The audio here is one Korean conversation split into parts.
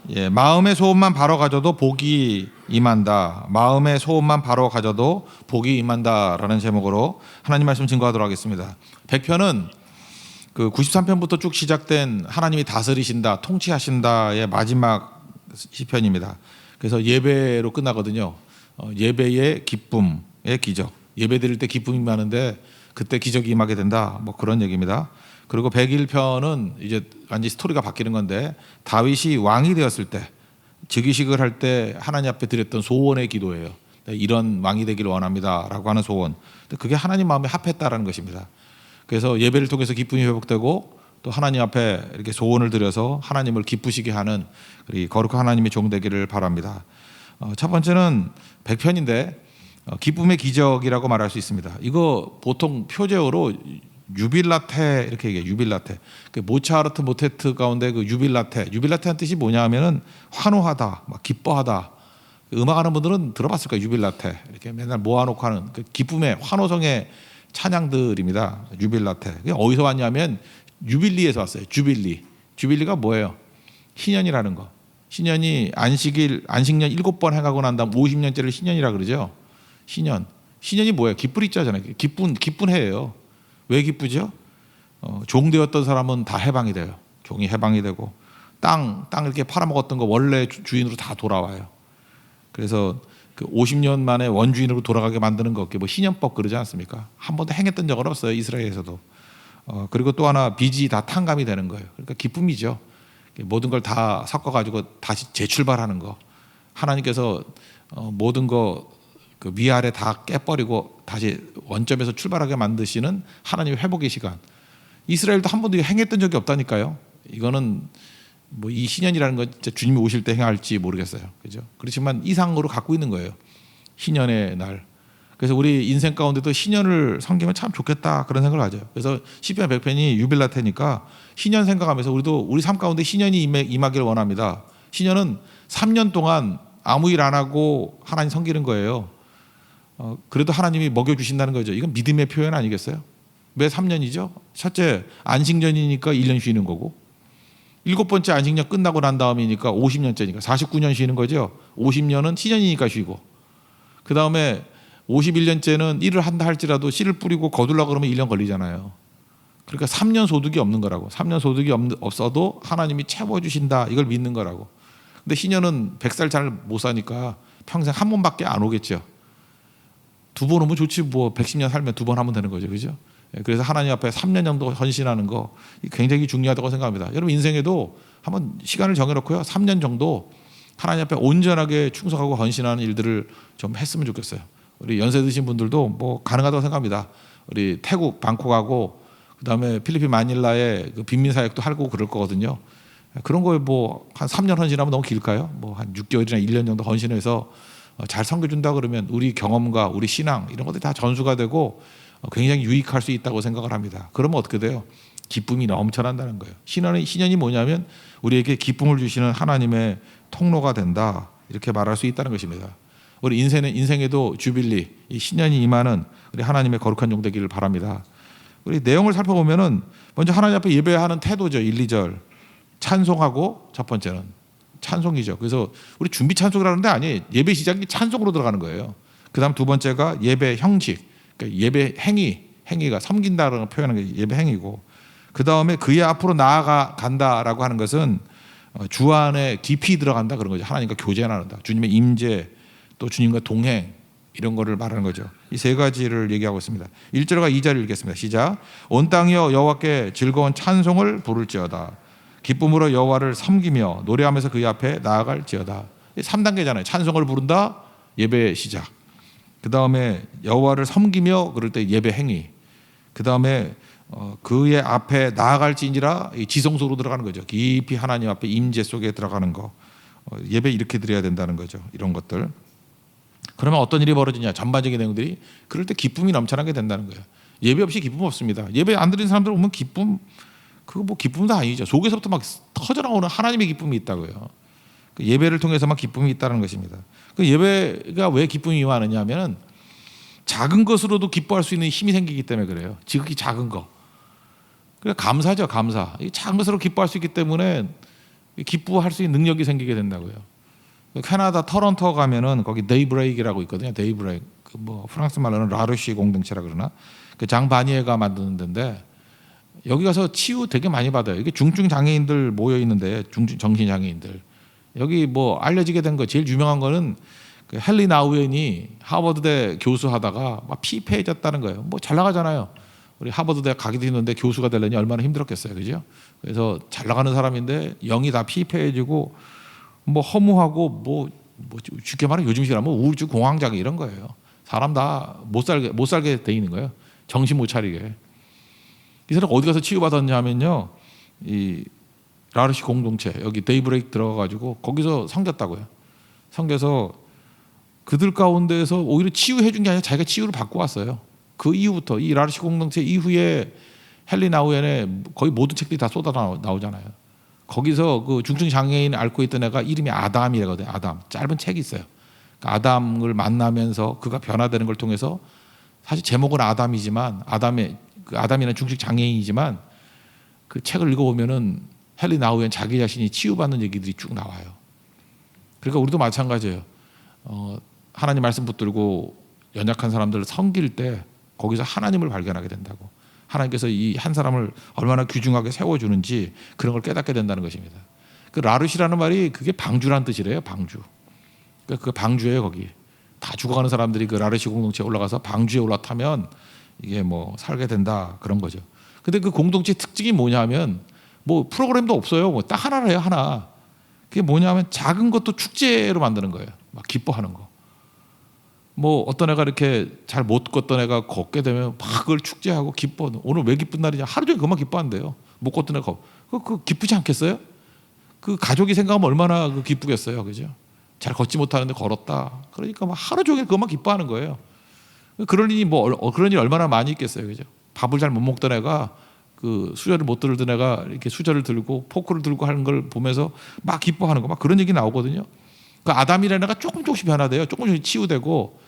예, 마음의 소원만 바로 가져도 복이 임한다. 마음의 소원만 바로 가져도 복이 임한다라는 제목으로 하나님 말씀 증거하도록 하겠습니다. 100편은 그 93편부터 쭉 시작된 하나님이 다스리신다, 통치하신다의 마지막 시편입니다. 그래서 예배로 끝나거든요. 예배의 기쁨의 기적. 예배 드릴 때 기쁨이 많은데 그때 기적이 임하게 된다. 뭐 그런 얘기입니다. 그리고 101편은 이제 완전히 스토리가 바뀌는 건데 다윗이 왕이 되었을 때 즉위식을 할 때 하나님 앞에 드렸던 소원의 기도예요. 이런 왕이 되기를 원합니다라고 하는 소원. 그게 하나님 마음에 합했다라는 것입니다. 그래서 예배를 통해서 기쁨이 회복되고 또 하나님 앞에 이렇게 소원을 드려서 하나님을 기쁘시게 하는 거룩한 하나님의 종 되기를 바랍니다. 첫 번째는 100편인데 기쁨의 기적이라고 말할 수 있습니다. 이거 보통 표제어로 유빌라테 이렇게 얘기해요. 유빌라테. 그 모차르트 모테트 가운데 그 유빌라테한 뜻이 뭐냐 하면은 환호하다, 막 기뻐하다. 음악하는 분들은 들어봤을 거예요. 유빌라테. 이렇게 맨날 모아놓고 하는 그 기쁨의 환호성의 찬양들입니다. 유빌라테. 그게 어디서 왔냐면 유빌리에서 왔어요. 주빌리. 주빌리가 뭐예요? 신년이라는 거. 신년이 안식년 7번 행하고 난 다음 50년째를 신년이라 그러죠. 신년. 신년이 뭐예요? 기쁠 있잖아요. 기쁜 해예요. 왜 기쁘죠? 종되었던 사람은 다 해방이 돼요. 종이 해방이 되고 땅 이렇게 팔아먹었던 거 원래 주인으로 다 돌아와요. 그래서 그 50년 만에 원주인으로 돌아가게 만드는 거, 뭐 신년법 그러지 않습니까? 한 번도 행했던 적은 없어요. 이스라엘에서도. 그리고 또 하나 빚이 다 탕감이 되는 거예요. 그러니까 기쁨이죠. 모든 걸 다 섞어가지고 다시 재출발하는 거. 하나님께서 모든 거 그 위아래 다 깨버리고 다시 원점에서 출발하게 만드시는 하나님의 회복의 시간. 이스라엘도 한 번도 행했던 적이 없다니까요. 이거는 뭐 이 신년이라는 건 진짜 주님이 오실 때 행할지 모르겠어요. 그죠? 그렇지만 이상으로 갖고 있는 거예요. 신년의 날. 그래서 우리 인생 가운데도 신년을 섬기면 참 좋겠다 그런 생각을 하죠. 그래서 시편 100편이 유빌라테니까 신년 생각하면서 우리도 우리 삶 가운데 신년이 임하기를 원합니다. 신년은 3년 동안 아무 일 안 하고 하나님 섬기는 거예요. 그래도 하나님이 먹여주신다는 거죠. 이건 믿음의 표현 아니겠어요? 왜 3년이죠? 첫째 안식년이니까 1년 쉬는 거고 7번째 안식년 끝나고 난 다음이니까 50년째니까 49년 쉬는 거죠. 50년은 신년이니까 쉬고 그 다음에 51년째는 일을 한다 할지라도 씨를 뿌리고 거둘라 그러면 1년 걸리잖아요. 그러니까 3년 소득이 없는 거라고. 3년 소득이 없어도 하나님이 채워주신다 이걸 믿는 거라고. 근데 신년은 100살 잘 못 사니까 평생 한 번밖에 안 오겠죠. 2번 오면 좋지 뭐 110년 살면 2번 하면 되는 거죠. 그죠? 그래서 하나님 앞에 3년 정도 헌신하는 거 굉장히 중요하다고 생각합니다. 여러분 인생에도 한번 시간을 정해놓고요. 3년 정도 하나님 앞에 온전하게 충성하고 헌신하는 일들을 좀 했으면 좋겠어요. 우리 연세 드신 분들도 뭐 가능하다고 생각합니다. 우리 태국 방콕하고 그다음에 필리핀 마닐라에 그 빈민 사역도 하고 그럴 거거든요. 그런 거에 뭐 한 3년 헌신하면 너무 길까요? 뭐 한 6개월이나 1년 정도 헌신해서 잘 섬겨준다 그러면 우리 경험과 우리 신앙 이런 것들이 다 전수가 되고 굉장히 유익할 수 있다고 생각을 합니다. 그러면 어떻게 돼요? 기쁨이 넘쳐난다는 거예요. 신년이 뭐냐면 우리에게 기쁨을 주시는 하나님의 통로가 된다 이렇게 말할 수 있다는 것입니다. 우리 인생에도 주빌리 이 신년이 임하는 우리 하나님의 거룩한 종 되기를 바랍니다. 우리 내용을 살펴보면은 먼저 하나님 앞에 예배하는 태도죠. 1, 2절 찬송하고 첫 번째는 찬송이죠. 그래서 우리 준비 찬송이라는데 아니에요. 예배 시작이 찬송으로 들어가는 거예요. 그다음 두 번째가 예배 형식, 그러니까 예배 행위가 섬긴다라는 표현하는 게 예배 행위고, 그 다음에 그의 앞으로 나아간다라고 하는 것은 주 안에 깊이 들어간다 그런 거죠. 하나님과 교제 나눈다. 주님의 임재, 또 주님과 동행 이런 거를 말하는 거죠. 이 세 가지를 얘기하고 있습니다. 1절과 2절을 읽겠습니다. 시작. 온 땅이여 여호와께 즐거운 찬송을 부를지어다. 기쁨으로 여호와를 섬기며 노래하면서 그의 앞에 나아갈지어다. 3단계잖아요. 찬송을 부른다, 예배 시작. 그 다음에 여호와를 섬기며 그럴 때 예배 행위. 그 다음에 그의 앞에 나아갈지니라 지성소로 들어가는 거죠. 깊이 하나님 앞에 임재 속에 들어가는 거. 예배 이렇게 드려야 된다는 거죠. 이런 것들. 그러면 어떤 일이 벌어지냐? 전반적인 내용들이 그럴 때 기쁨이 넘쳐나게 된다는 거예요. 예배 없이 기쁨 없습니다. 예배 안 드리는 사람들 보면 기쁨, 그거 뭐 기쁨도 아니죠. 속에서부터 막 터져나오는 하나님의 기쁨이 있다고요. 그 예배를 통해서만 기쁨이 있다는 것입니다. 그 예배가 왜 기쁨이 임하느냐 하면은 작은 것으로도 기뻐할 수 있는 힘이 생기기 때문에 그래요. 지극히 작은 거. 그러니까 감사죠, 감사. 이 작은 것으로 기뻐할 수 있기 때문에 기뻐할 수 있는 능력이 생기게 된다고요. 캐나다 토론토 가면은 거기 데이브레이크라고 있거든요. 데이브레이크. 뭐 프랑스 말로는 라르시 공동체라 그러나 그 장 바니에가 만드는 데인데 여기 가서 치유 되게 많이 받아요. 이게 중증 장애인들 모여 있는데 중증 정신 장애인들 여기 뭐 알려지게 된 거 제일 유명한 거는 그 헨리 나우엔이 하버드대 교수하다가 막 피폐해졌다는 거예요. 뭐 잘 나가잖아요. 우리 하버드대 가기도 했는데 교수가 되려니 얼마나 힘들었겠어요, 그죠? 그래서 잘 나가는 사람인데 영이 다 피폐해지고 뭐 허무하고 뭐 쉽게 말하면 요즘식으로 하면 우울증 공황장애 이런 거예요. 사람 다 못 살게 돼 있는 거예요. 정신 못 차리게. 이 사람 어디 가서 치유받았냐면요, 이 라르시 공동체 여기 데이브레이크 들어가가지고 거기서 섬겼다고요. 섬겨서 그들 가운데에서 오히려 치유해 준 게 아니라 자기가 치유를 받고 왔어요. 그 이후부터 이 라르시 공동체 이후에 헨리 나우엔의 거의 모든 책들이 다 쏟아 나오잖아요. 거기서 그 중증 장애인 앓고 있던 애가 이름이 아담이라거든요. 아담. 짧은 책이 있어요. 아담을 만나면서 그가 변화되는 걸 통해서 사실 제목은 아담이지만 아담이라는 중증 장애인이지만 그 책을 읽어보면은 헨리 나우엔 자기 자신이 치유받는 얘기들이 쭉 나와요. 그러니까 우리도 마찬가지예요. 하나님 말씀 붙들고 연약한 사람들을 섬길 때 거기서 하나님을 발견하게 된다고. 하나님께서 이 한 사람을 얼마나 귀중하게 세워주는지 그런 걸 깨닫게 된다는 것입니다. 그 라르시라는 말이 그게 방주라는 뜻이래요. 방주. 그러니까 그 방주예요. 거기 다 죽어가는 사람들이 그 라르시 공동체에 올라가서 방주에 올라타면 이게 뭐 살게 된다 그런 거죠. 근데 그 공동체 특징이 뭐냐면 뭐 프로그램도 없어요. 뭐 딱 하나래요. 하나. 그게 뭐냐면 작은 것도 축제로 만드는 거예요. 막 기뻐하는 거. 뭐 어떤 애가 이렇게 잘 못 걷던 애가 걷게 되면 막 그걸 축제하고 기뻐. 오늘 왜 기쁜 날이냐? 하루 종일 그만 기뻐한대요. 못 걷던 애가 그 기쁘지 않겠어요? 그 가족이 생각하면 얼마나 그 기쁘겠어요, 그죠? 잘 걷지 못하는데 걸었다. 그러니까 막 하루 종일 그만 기뻐하는 거예요. 그런 일이 그런 일 얼마나 많이 있겠어요, 그죠? 밥을 잘 못 먹던 애가 그 수저를 못 들던 애가 이렇게 수저를 들고 포크를 들고 하는 걸 보면서 막 기뻐하는 거, 막 그런 얘기 나오거든요. 그 아담이라는 애가 조금씩 변화돼요. 조금씩 치유되고.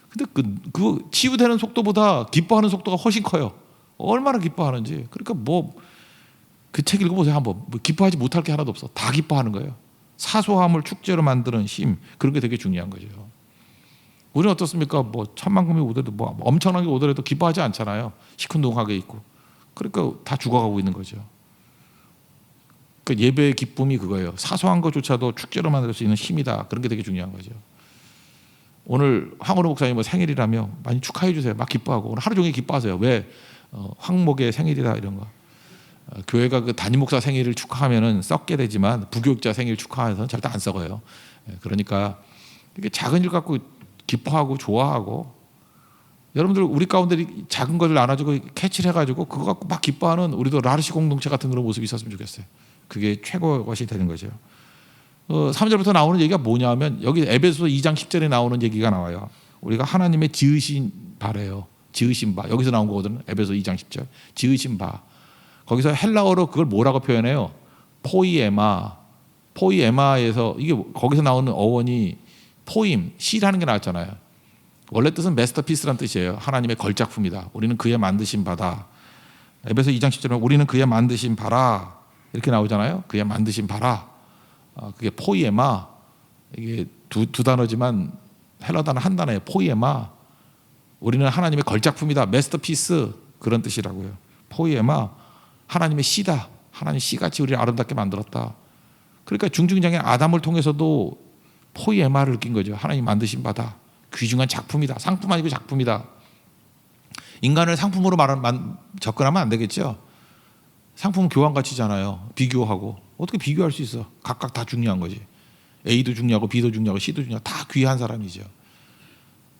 근데 그 치유되는 속도보다 기뻐하는 속도가 훨씬 커요. 얼마나 기뻐하는지. 그러니까 뭐 그 책 읽어보세요 한번. 뭐 기뻐하지 못할 게 하나도 없어. 다 기뻐하는 거예요. 사소함을 축제로 만드는 힘, 그런 게 되게 중요한 거죠. 우리는 어떻습니까? 뭐 천만금이 오더라도 뭐 엄청나게 오더라도 기뻐하지 않잖아요. 시큰둥하게 있고. 그러니까 다 죽어가고 있는 거죠. 그러니까 예배의 기쁨이 그거예요. 사소한 것조차도 축제로 만들 수 있는 힘이다. 그런 게 되게 중요한 거죠. 오늘 황원호 목사님 뭐 생일이라며 많이 축하해 주세요. 막 기뻐하고 오늘 하루 종일 기뻐하세요. 왜? 황목의 생일이다 이런 거. 교회가 그 담임 목사 생일을 축하하면은 썩게 되지만 부교육자 생일 축하해서는 절대 안 썩어요. 그러니까 이게 작은 일 갖고 기뻐하고 좋아하고 여러분들 우리 가운데 작은 것을 나눠주고 캐치를 해가지고 그거 갖고 막 기뻐하는 우리도 라르시 공동체 같은 그런 모습이 있었으면 좋겠어요. 그게 최고의 것이 되는 거죠. 3절부터 나오는 얘기가 뭐냐면 여기 에베소서 2장 10절에 나오는 얘기가 나와요. 우리가 하나님의 지으신 바래요. 지으신 바. 여기서 나온 거거든요. 에베소 2장 10절. 지으신 바. 거기서 헬라어로 그걸 뭐라고 표현해요? 포이에마. 포이에마에서 이게 거기서 나오는 어원이 포임, 시라는 게 나왔잖아요. 원래 뜻은 마스터피스라는 뜻이에요. 하나님의 걸작품이다. 우리는 그의 만드신 바다. 에베소 2장 10절에 우리는 그의 만드신 바라 이렇게 나오잖아요. 그의 만드신 바라. 그게 포이에마. 이게 두 단어지만 헬라 단어 한 단어예요. 포이에마. 우리는 하나님의 걸작품이다. 마스터피스 그런 뜻이라고요. 포이에마. 하나님의 시다. 하나님 시같이 우리를 아름답게 만들었다. 그러니까 중증장애인 아담을 통해서도 포이에마를 느낀 거죠. 하나님 만드신 바다. 귀중한 작품이다. 상품 아니고 작품이다. 인간을 상품으로 접근하면 안 되겠죠. 상품은 교환 가치잖아요. 비교하고. 어떻게 비교할 수 있어? 각각 다 중요한 거지. A도 중요하고 B도 중요하고 C도 중요하고 다 귀한 사람이죠.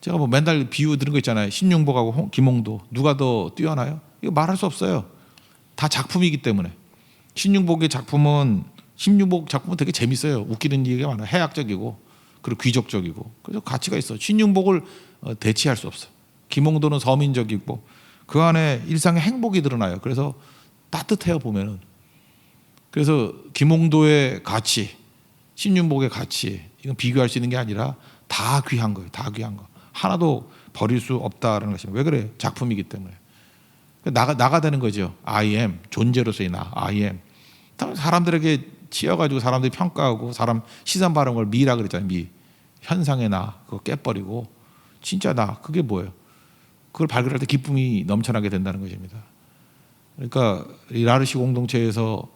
제가 뭐 맨날 비유 들은 거 있잖아요. 신윤복하고 김홍도. 누가 더 뛰어나요? 이거 말할 수 없어요. 다 작품이기 때문에. 신윤복의 작품은 되게 재밌어요. 웃기는 얘기가 많아요. 해학적이고 그리고 귀족적이고. 그래서 가치가 있어. 신윤복을 대체할 수 없어. 김홍도는 서민적이고 그 안에 일상의 행복이 드러나요. 그래서 따뜻해요 보면은. 그래서 김홍도의 가치, 신윤복의 가치 이건 비교할 수 있는 게 아니라 다 귀한 거예요. 다 귀한 거. 하나도 버릴 수 없다라는 것입니다. 왜 그래? 작품이기 때문에. 나가 되는 거죠. I am 존재로서의 나. I am. 사람들에게 치여가지고 사람들이 평가하고 사람 시선 바른 걸 미라 그랬잖아요. 미. 현상의 나 그거 깨버리고 진짜 나 그게 뭐예요? 그걸 발견할 때 기쁨이 넘쳐나게 된다는 것입니다. 그러니까 이 라르시 공동체에서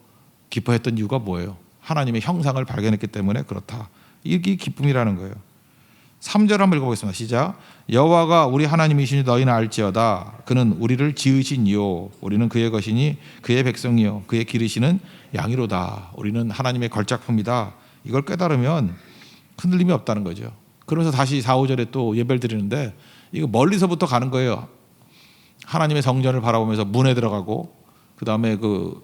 기뻐했던 이유가 뭐예요? 하나님의 형상을 발견했기 때문에 그렇다. 이게 기쁨이라는 거예요. 3절 한번 읽어보겠습니다. 시작. 여호와가 우리 하나님이시니 너희는 알지어다. 그는 우리를 지으신 이요 우리는 그의 것이니 그의 백성이요 그의 기르시는 양이로다. 우리는 하나님의 걸작품이다. 이걸 깨달으면 흔들림이 없다는 거죠. 그러면서 다시 4, 5절에 또 예배를 드리는데 이거 멀리서부터 가는 거예요. 하나님의 성전을 바라보면서 문에 들어가고 그 다음에 그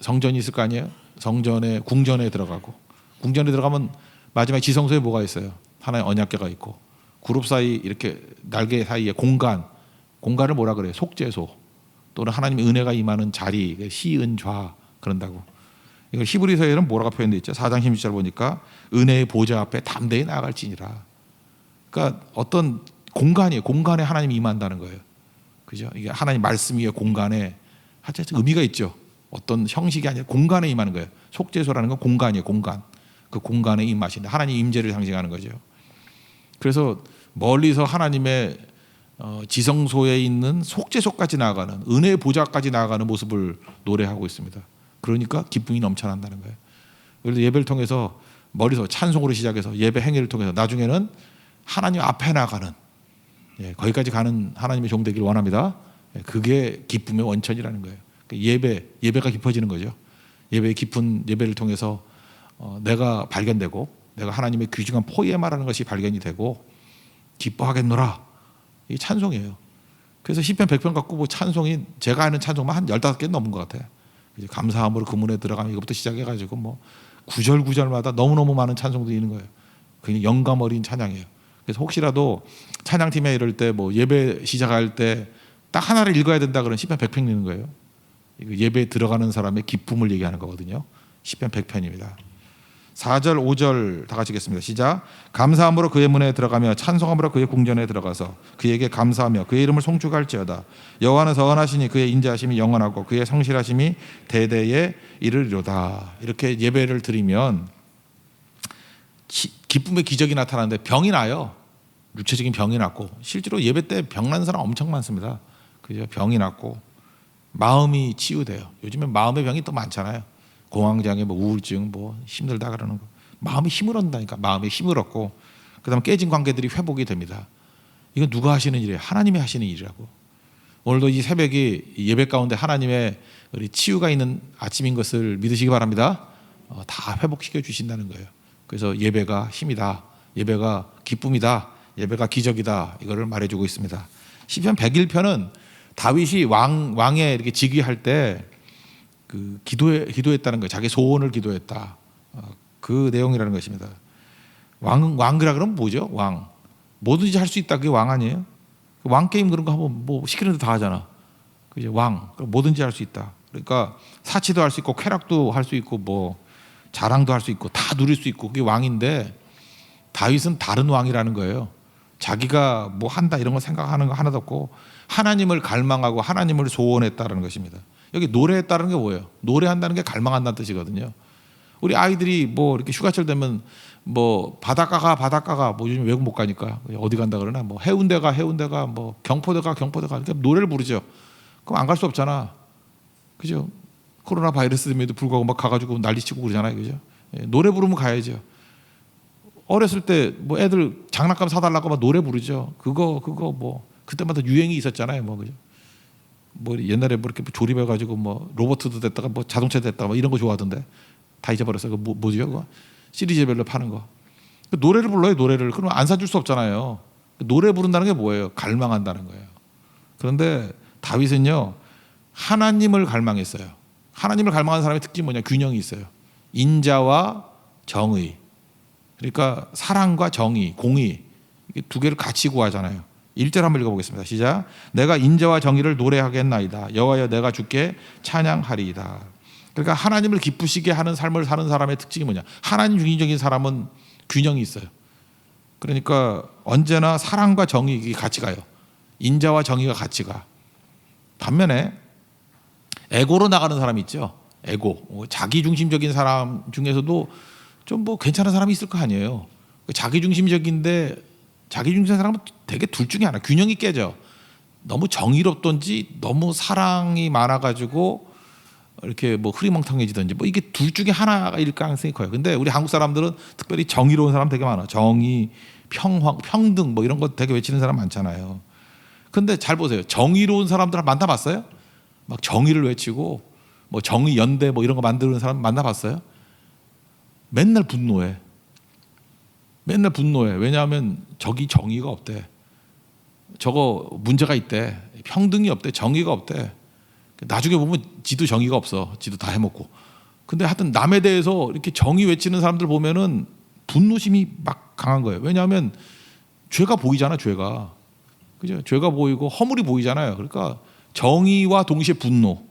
성전이 있을 거 아니에요. 성전에 궁전에 들어가고 궁전에 들어가면 마지막에 지성소에 뭐가 있어요? 하나의 언약궤가 있고 그룹 사이 이렇게 날개 사이에 공간을 뭐라 그래요? 속죄소 또는 하나님의 은혜가 임하는 자리 시은좌 그런다고. 이걸 히브리서에는 뭐라고 표현되어 있죠? 4장 16절 보니까 은혜의 보좌 앞에 담대히 나아갈지니라. 그러니까 어떤 공간이에요. 공간에 하나님이 임한다는 거예요. 그죠? 이게 하나님 말씀 위에 공간에 하여튼 의미가 있죠. 어떤 형식이 아니라 공간에 임하는 거예요. 속죄소라는 건 공간이에요. 공간. 그 공간에 임하신다. 하나님 임재를 상징하는 거죠. 그래서 멀리서 하나님의 지성소에 있는 속죄소까지 나아가는 은혜의 보좌까지 나아가는 모습을 노래하고 있습니다. 그러니까 기쁨이 넘쳐난다는 거예요. 그래서 예배를 통해서 멀리서 찬송으로 시작해서 예배 행위를 통해서 나중에는 하나님 앞에 나가는 거기까지 가는 하나님의 종 되기를 원합니다. 그게 기쁨의 원천이라는 거예요. 예배가 깊어지는 거죠. 예배의 깊은 예배를 통해서 내가 발견되고 내가 하나님의 귀중한 포위에 말하는 것이 발견이 되고 기뻐하겠노라. 이게 찬송이에요. 그래서 시편 100편 갖고 뭐 찬송이 제가 아는 찬송만 한 15개 넘은 것 같아요. 감사함으로 그 문에 들어가면 이것부터 시작해가지고 뭐 구절마다 너무너무 많은 찬송들이 있는 거예요. 그냥 영감 어린 찬양이에요. 그래서 혹시라도 찬양팀에 이럴 때 뭐 예배 시작할 때 딱 하나를 읽어야 된다 그러면 시편 100편 읽는 거예요. 예배에 들어가는 사람의 기쁨을 얘기하는 거거든요. 시편 100편입니다. 4절 5절 다 같이 읽겠습니다. 시작. 감사함으로 그의 문에 들어가며 찬송함으로 그의 궁전에 들어가서 그에게 감사하며 그의 이름을 송축할지어다. 여호와는 선하시니 그의 인자하심이 영원하고 그의 성실하심이 대대에 이르리로다. 이렇게 예배를 드리면 기쁨의 기적이 나타나는데 병이 나요. 육체적인 병이 났고 실제로 예배 때 병 난 사람 엄청 많습니다. 그죠? 병이 났고 마음이 치유돼요. 요즘엔 마음의 병이 또 많잖아요. 공황장애, 뭐 우울증, 뭐 힘들다 그러는 거. 마음이 힘을 얻는다니까. 마음에 힘을 얻고 그다음에 깨진 관계들이 회복이 됩니다. 이건 누가 하시는 일이에요? 하나님이 하시는 일이라고. 오늘도 이 새벽이 예배 가운데 하나님의 우리 치유가 있는 아침인 것을 믿으시기 바랍니다. 다 회복시켜 주신다는 거예요. 그래서 예배가 힘이다. 예배가 기쁨이다. 예배가 기적이다. 이거를 말해주고 있습니다. 시편 101편은 다윗이 왕에 이렇게 즉위할 때 그 기도했다는 거예요. 자기 소원을 기도했다. 그 내용이라는 것입니다. 왕이라 그러면 뭐죠? 왕. 뭐든지 할 수 있다. 그게 왕 아니에요? 왕 게임 그런 거 하면 뭐 시키는 데 다 하잖아. 그죠? 왕. 뭐든지 할 수 있다. 그러니까 사치도 할 수 있고 쾌락도 할 수 있고 뭐 자랑도 할 수 있고 다 누릴 수 있고 그게 왕인데 다윗은 다른 왕이라는 거예요. 자기가 뭐 한다 이런 거 생각하는 거 하나도 없고 하나님을 갈망하고 하나님을 소원했다는 것입니다. 여기 노래했다는 게 뭐예요? 노래한다는 게 갈망한다는 뜻이거든요. 우리 아이들이 뭐 이렇게 휴가철 되면 뭐 바닷가가 뭐 요즘 외국 못 가니까 어디 간다 그러나 뭐 해운대가 뭐 경포대가 그러니까 노래를 부르죠. 그럼 안 갈 수 없잖아. 그죠? 코로나 바이러스임에도 불구하고 막 가가지고 난리치고 그러잖아요. 그죠? 노래 부르면 가야죠. 어렸을 때 뭐 애들 장난감 사달라고 막 노래 부르죠. 그거 뭐 그때마다 유행이 있었잖아요. 뭐 그죠? 뭐 옛날에 뭐 이렇게 조립해가지고 뭐 로버트도 됐다가 뭐 자동차 됐다가 뭐 이런 거 좋아하던데 다 잊어버렸어요. 뭐죠? 그거 시리즈별로 파는 거. 노래를 불러요. 노래를. 그러면 안 사줄 수 없잖아요. 노래 부른다는 게 뭐예요? 갈망한다는 거예요. 그런데 다윗은요 하나님을 갈망했어요. 하나님을 갈망하는 사람의 특징이 뭐냐? 균형이 있어요. 인자와 정의. 그러니까 사랑과 정의, 공의 이게 두 개를 같이 구하잖아요. 1절 한번 읽어보겠습니다. 시작. 내가 인자와 정의를 노래하겠나이다. 여호와여 내가 주께 찬양하리이다. 그러니까 하나님을 기쁘시게 하는 삶을 사는 사람의 특징이 뭐냐? 하나님 중심적인 사람은 균형이 있어요. 그러니까 언제나 사랑과 정의가 같이 가요. 인자와 정의가 같이 가. 반면에 에고로 나가는 사람이 있죠. 에고, 자기 중심적인 사람 중에서도 좀 뭐 괜찮은 사람이 있을 거 아니에요. 자기 중심적인데 자기 중심적인 사람은 되게 둘 중에 하나, 균형이 깨져. 너무 정의롭던지 너무 사랑이 많아가지고 이렇게 뭐 흐리멍텅해지든지 뭐 이게 둘 중에 하나일 가능성이 커요. 근데 우리 한국 사람들은 특별히 정의로운 사람 되게 많아. 정의, 평등 뭐 이런 거 되게 외치는 사람 많잖아요. 근데 잘 보세요. 정의로운 사람들 만나봤어요? 막 정의를 외치고 뭐 정의 연대 뭐 이런 거 만드는 사람 만나봤어요? 맨날 분노해. 맨날 분노해. 왜냐하면 저기 정의가 없대. 저거 문제가 있대. 평등이 없대. 정의가 없대. 나중에 보면 지도 정의가 없어. 지도 다 해먹고. 근데 하여튼 남에 대해서 이렇게 정의 외치는 사람들 보면은 분노심이 막 강한 거예요. 왜냐하면 죄가 보이잖아, 죄가. 그죠? 죄가 보이고 허물이 보이잖아요. 그러니까 정의와 동시에 분노.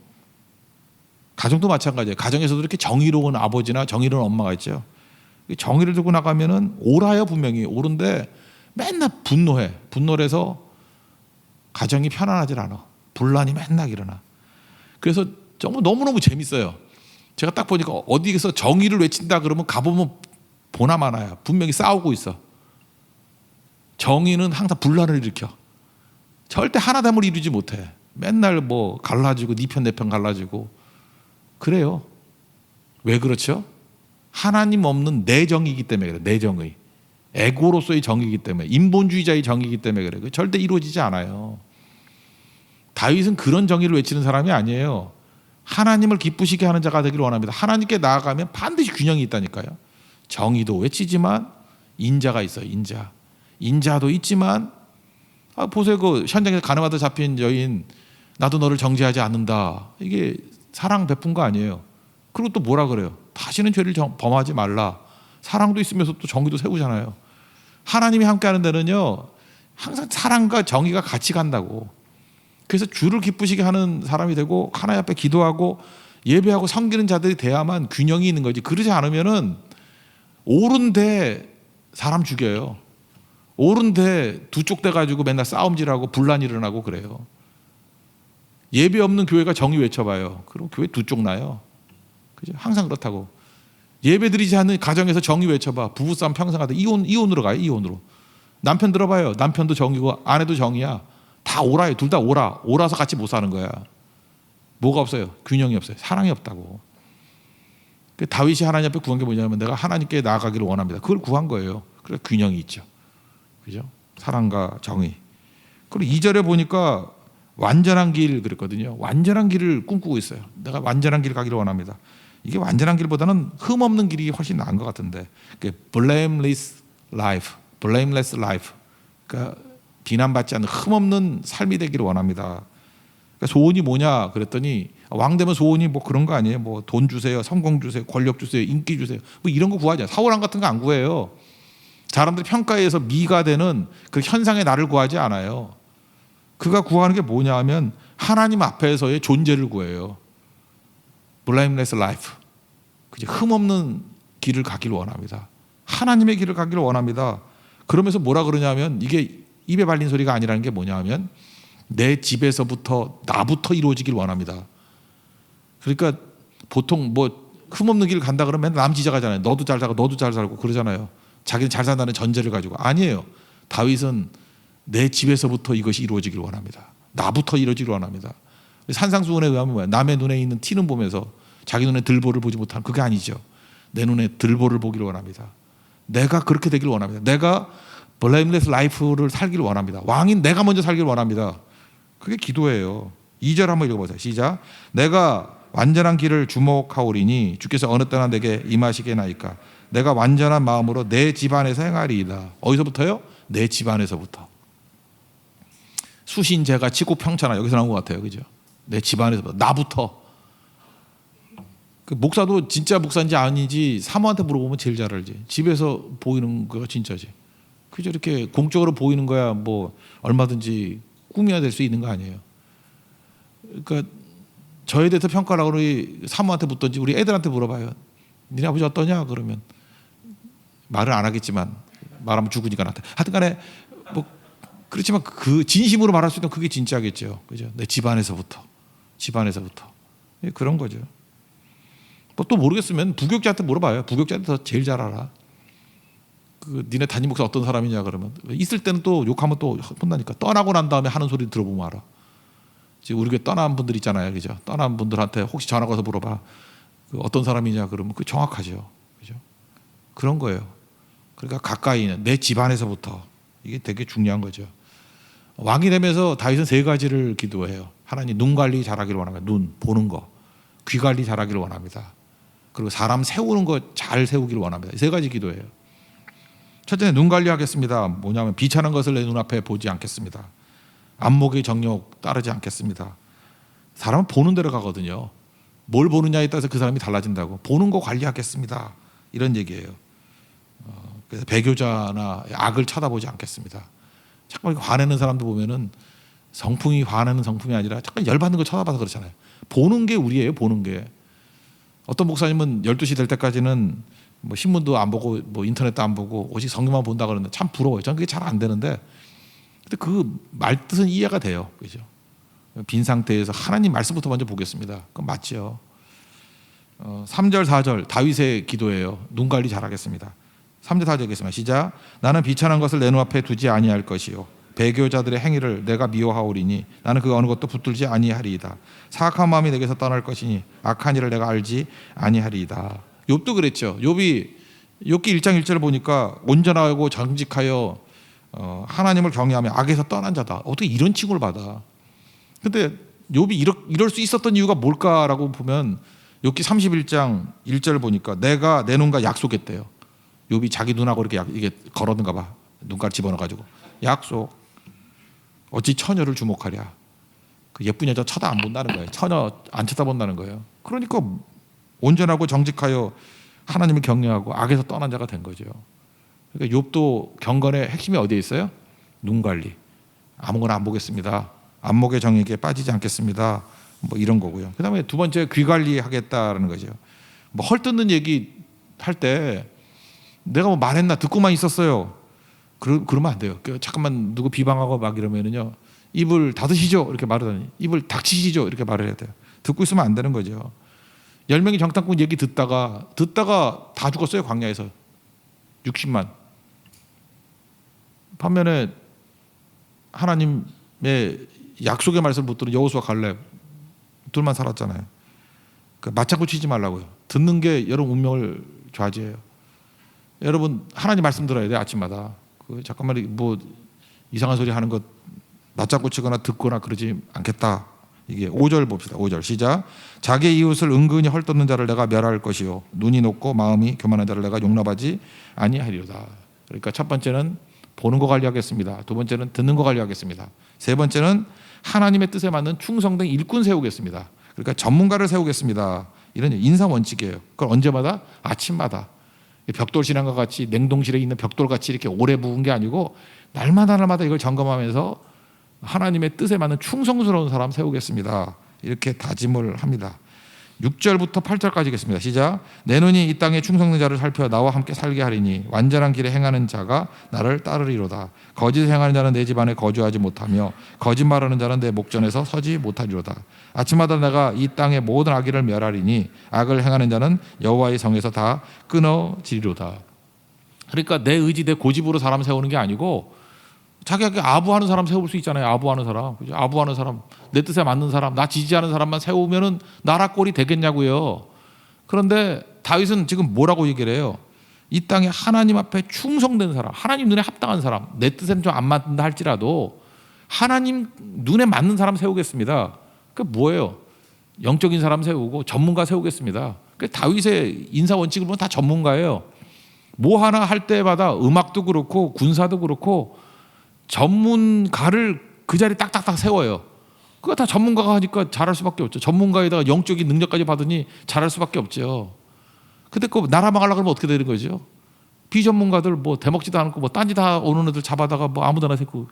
가정도 마찬가지예요. 가정에서도 이렇게 정의로운 아버지나 정의로운 엄마가 있죠. 정의를 들고 나가면은 옳아요, 분명히 옳은데 맨날 분노해. 분노를 해서 가정이 편안하질 않아. 분란이 맨날 일어나. 그래서 정말 너무너무 재밌어요. 제가 딱 보니까 어디에서 정의를 외친다 그러면 가보면 보나 마나야. 분명히 싸우고 있어. 정의는 항상 분란을 일으켜. 절대 하나됨을 이루지 못해. 맨날 뭐 갈라지고 네 편 내 편 갈라지고 그래요. 왜 그렇죠? 하나님 없는 내 정의이기 때문에 그래. 내 정의. 에고로서의 정의이기 때문에, 인본주의자의 정의이기 때문에 그래. 절대 이루어지지 않아요. 다윗은 그런 정의를 외치는 사람이 아니에요. 하나님을 기쁘시게 하는 자가 되기를 원합니다. 하나님께 나아가면 반드시 균형이 있다니까요. 정의도 외치지만 인자가 있어요. 인자도 있지만 보세요. 그 현장에서 가늠하다 잡힌 여인, 나도 너를 정죄하지 않는다. 이게 사랑 베푼 거 아니에요. 그리고 또 뭐라 그래요? 다시는 죄를 범하지 말라. 사랑도 있으면서 또 정의도 세우잖아요. 하나님이 함께하는 데는요, 항상 사랑과 정의가 같이 간다고. 그래서 주를 기쁘시게 하는 사람이 되고 하나님 앞에 기도하고 예배하고 섬기는 자들이 돼야만 균형이 있는 거지. 그러지 않으면은 옳은데 사람 죽여요. 옳은데 두 쪽 돼가지고 맨날 싸움질하고 분란이 일어나고 그래요. 예배 없는 교회가 정의 외쳐봐요. 그럼 교회 두 쪽 나요. 그죠? 항상 그렇다고. 예배 드리지 않는 가정에서 정의 외쳐봐. 부부싸움 평생 하다 이혼으로 가요. 이혼으로. 남편 들어봐요. 남편도 정의고 아내도 정의야. 다 오라요. 둘 다 오라. 오라서 같이 못 사는 거야. 뭐가 없어요? 균형이 없어요. 사랑이 없다고. 다윗이 하나님 앞에 구한 게 뭐냐면 내가 하나님께 나아가기를 원합니다. 그걸 구한 거예요. 그래서 균형이 있죠. 그죠? 사랑과 정의. 그리고 2절에 보니까 완전한 길 그랬거든요. 완전한 길을 꿈꾸고 있어요. 내가 완전한 길 가기를 원합니다. 이게 완전한 길보다는 흠 없는 길이 훨씬 나은 것 같은데. blameless life. 그러니까 비난받지 않는 흠 없는 삶이 되기를 원합니다. 그러니까 소원이 뭐냐 그랬더니 왕 되면 소원이 뭐 그런 거 아니에요. 뭐 돈 주세요, 성공 주세요, 권력 주세요, 인기 주세요. 뭐 이런 거 구하지 않아요. 사울왕 같은 거 안 구해요. 사람들이 평가해서 미가 되는 그 현상의 나를 구하지 않아요. 그가 구하는 게 뭐냐 하면 하나님 앞에서의 존재를 구해요. blameless life. 흠 없는 길을 가기를 원합니다. 하나님의 길을 가기를 원합니다. 그러면서 뭐라 그러냐면 이게 입에 발린 소리가 아니라는 게 뭐냐 하면 내 집에서부터 나부터 이루어지길 원합니다. 그러니까 보통 뭐 흠없는 길을 간다 그러면 남 지적하잖아요. 너도 잘 살고 너도 잘 살고 그러잖아요. 자기는 잘 산다는 전제를 가지고. 아니에요. 다윗은 내 집에서부터 이것이 이루어지길 원합니다. 나부터 이루어지길 원합니다. 산상수훈에 의하면 뭐야? 남의 눈에 있는 티는 보면서 자기 눈에 들보를 보지 못하는 그게 아니죠. 내 눈에 들보를 보기를 원합니다. 내가 그렇게 되기를 원합니다. 내가 blameless life를 살기를 원합니다. 왕인 내가 먼저 살기를 원합니다. 그게 기도예요. 2절 한번 읽어보세요. 시작. 내가 완전한 길을 주목하오리니 주께서 어느 때나 내게 임하시게나이까. 내가 완전한 마음으로 내 집안에서 행하리이다. 어디서부터요? 내 집안에서부터. 수신제가 치고 평천하 여기서 나온 것 같아요. 그죠? 내 집안에서부터. 나부터. 그 목사도 진짜 목사인지 아닌지 사모한테 물어보면 제일 잘 알지. 집에서 보이는 거가 진짜지. 그죠? 이렇게 공적으로 보이는 거야 뭐 얼마든지 꿈이야 될 수 있는 거 아니에요. 그러니까 저에 대해서 평가를 하고 우리 사모한테 묻든지 우리 애들한테 물어봐요. 니네 아버지 어떠냐? 그러면 말을 안 하겠지만 말하면 죽으니까 나한테. 하여튼 간에 뭐 그렇지만 그 진심으로 말할 수 있는 그게 진짜겠죠. 그죠? 내 집안에서부터. 그런 거죠. 뭐 또 모르겠으면 부교육자한테 물어봐요. 부교육자한테 더 제일 잘 알아. 그 니네 담임 목사 어떤 사람이냐 그러면 있을 때는 또 욕하면 또 혼나니까 떠나고 난 다음에 하는 소리 들어보면 알아. 지금 우리 교회 떠난 분들 있잖아요, 그죠? 떠난 분들한테 혹시 전화 가서 물어봐. 그 어떤 사람이냐 그러면 그 정확하죠, 그죠? 그런 거예요. 그러니까 가까이 있는 내 집안에서부터 이게 되게 중요한 거죠. 왕이 되면서 다윗은 세 가지를 기도해요. 하나님 눈 관리 잘하기를 원합니다. 눈 보는 거, 귀 관리 잘하기를 원합니다. 그리고 사람 세우는 거 잘 세우기를 원합니다. 세 가지 기도해요. 첫째는 눈 관리하겠습니다. 뭐냐면 비천한 것을 내 눈앞에 보지 않겠습니다. 안목의 정욕 따르지 않겠습니다. 사람은 보는 대로 가거든요. 뭘 보느냐에 따라서 그 사람이 달라진다고. 보는 거 관리하겠습니다. 이런 얘기예요. 그래서 배교자나 악을 쳐다보지 않겠습니다. 자꾸 화내는 사람도 보면은 성품이 화내는 성품이 아니라 자꾸 열받는 거 쳐다봐서 그렇잖아요. 보는 게 우리예요. 보는 게. 어떤 목사님은 12시 될 때까지는 뭐 신문도 안 보고 뭐 인터넷도 안 보고 오직 성경만 본다 그러는데 참 부러워요. 저는 그게 잘 안 되는데 근데 그 말뜻은 이해가 돼요. 그죠? 빈 상태에서 하나님 말씀부터 먼저 보겠습니다. 그건 맞죠. 3절 4절 다윗의 기도예요. 눈 관리 잘하겠습니다. 3절 4절 읽겠습니다. 시작. 나는 비천한 것을 내 눈앞에 두지 아니할 것이요 배교자들의 행위를 내가 미워하오리니 나는 그 어느 것도 붙들지 아니하리이다. 사악한 마음이 내게서 떠날 것이니 악한 일을 내가 알지 아니하리이다. 욥도 그랬죠. 욥기 1장 1절을 보니까 온전하고 정직하여 하나님을 경외하며 악에서 떠난 자다. 어떻게 이런 칭호를 받아? 근데 욥이 이럴 수 있었던 이유가 뭘까라고 보면 욥기 31장 1절을 보니까 내가 내 눈과 약속했대요. 욥이 자기 눈하고 이게 걸었는가 봐. 눈가를 집어넣어가지고 약속. 어찌 처녀를 주목하랴. 그 예쁜 여자 쳐다 안 본다는 거예요. 처녀 안 쳐다본다는 거예요. 그러니까 온전하고 정직하여 하나님을 경외하고 악에서 떠난 자가 된 거죠. 그러니까 욥도 경건의 핵심이 어디에 있어요? 눈 관리. 아무거나 안 보겠습니다. 안목의 정욕에 빠지지 않겠습니다. 뭐 이런 거고요. 그다음에 두 번째 귀 관리하겠다라는 거죠. 뭐 헐뜯는 얘기 할 때 내가 뭐 말했나 듣고만 있었어요. 그러면 안 돼요. 잠깐만 누구 비방하고 막 이러면은요. 입을 닫으시죠 이렇게 말하더니 입을 닥치시죠 이렇게 말을 해야 돼요. 듣고 있으면 안 되는 거죠. 10명이 정탐꾼 얘기 듣다가 다 죽었어요. 광야에서 60만. 반면에 하나님의 약속의 말씀을 못 들은 여호수아 갈렙 둘만 살았잖아요. 그러니까 맞장구 치지 말라고요. 듣는 게 여러분 운명을 좌지해요. 여러분 하나님 말씀 들어야 돼요. 아침마다. 잠깐만 뭐 이상한 소리 하는 것 맞장구 치거나 듣거나 그러지 않겠다. 이게 5절 봅시다. 5절 시작. 자기 이웃을 은근히 헐뜯는 자를 내가 멸할 것이요 눈이 높고 마음이 교만한 자를 내가 용납하지 아니하리로다. 그러니까 첫 번째는 보는 거 관리하겠습니다. 두 번째는 듣는 거 관리하겠습니다. 세 번째는 하나님의 뜻에 맞는 충성된 일꾼 세우겠습니다. 그러니까 전문가를 세우겠습니다. 이런 인사 원칙이에요. 그걸 언제마다? 아침마다. 벽돌 신앙과 같이 냉동실에 있는 벽돌같이 이렇게 오래 부은 게 아니고 날마다 이걸 점검하면서 하나님의 뜻에 맞는 충성스러운 사람 세우겠습니다. 이렇게 다짐을 합니다. 6절부터 8절까지 읽겠습니다. 시작. 내 눈이 이 땅의 충성된 자를 살펴 나와 함께 살게 하리니 완전한 길에 행하는 자가 나를 따르리로다. 거짓을 행하는 자는 내 집안에 거주하지 못하며 거짓말하는 자는 내 목전에서 서지 못하리로다. 아침마다 내가 이 땅의 모든 악의를 멸하리니 악을 행하는 자는 여호와의 성에서 다 끊어지리로다. 그러니까 내 의지 내 고집으로 사람 세우는 게 아니고 자기가 아부하는 사람 세울 수 있잖아요. 아부하는 사람, 그죠? 아부하는 사람, 내 뜻에 맞는 사람, 나 지지하는 사람만 세우면은 나라 꼴이 되겠냐고요. 그런데 다윗은 지금 뭐라고 얘기를 해요? 이 땅에 하나님 앞에 충성된 사람, 하나님 눈에 합당한 사람, 내 뜻에는 좀 안 맞는다 할지라도 하나님 눈에 맞는 사람 세우겠습니다. 그 뭐예요? 영적인 사람 세우고 전문가 세우겠습니다. 그 다윗의 인사 원칙을 보면 다 전문가예요. 뭐 하나 할 때마다 음악도 그렇고 군사도 그렇고 전문가를 그 자리에 딱딱딱 세워요. 그거 다 전문가가 하니까 잘할 수밖에 없죠. 전문가에다가 영적인 능력까지 받으니 잘할 수밖에 없죠. 근데 그 나라 망하려고 그러면 어떻게 되는 거죠? 비전문가들 뭐 대먹지도 않고 뭐 딴지 다 오는 애들 잡아다가 뭐 아무데나 세고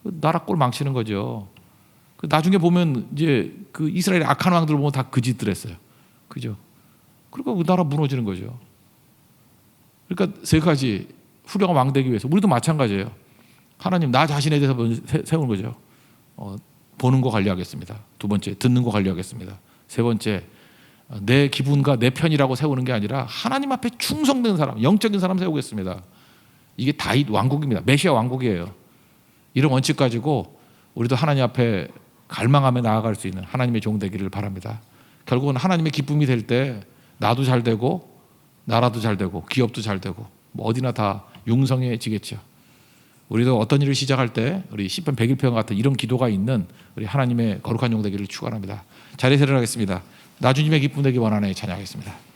나라 꼴 망치는 거죠. 나중에 보면 이제 그 이스라엘의 악한 왕들 보면 다 그 짓들 했어요. 그죠? 그러니까 그 나라 무너지는 거죠. 그러니까 세 가지 훌륭한 왕 되기 위해서 우리도 마찬가지예요. 하나님 나 자신에 대해서 세우는 거죠. 보는 거 관리하겠습니다. 두 번째 듣는 거 관리하겠습니다. 세 번째 내 기분과 내 편이라고 세우는 게 아니라 하나님 앞에 충성된 사람, 영적인 사람 세우겠습니다. 이게 다윗 왕국입니다. 메시아 왕국이에요. 이런 원칙 가지고 우리도 하나님 앞에 갈망하며 나아갈 수 있는 하나님의 종 되기를 바랍니다. 결국은 하나님의 기쁨이 될 때 나도 잘 되고 나라도 잘 되고 기업도 잘 되고 뭐 어디나 다 융성해지겠죠. 우리도 어떤 일을 시작할 때 우리 시편 101편 같은 이런 기도가 있는 우리 하나님의 거룩한 종 되기를 축원합니다. 자리에 일어나겠습니다. 나 주님의 기쁨 되기 원하네 찬양하겠습니다.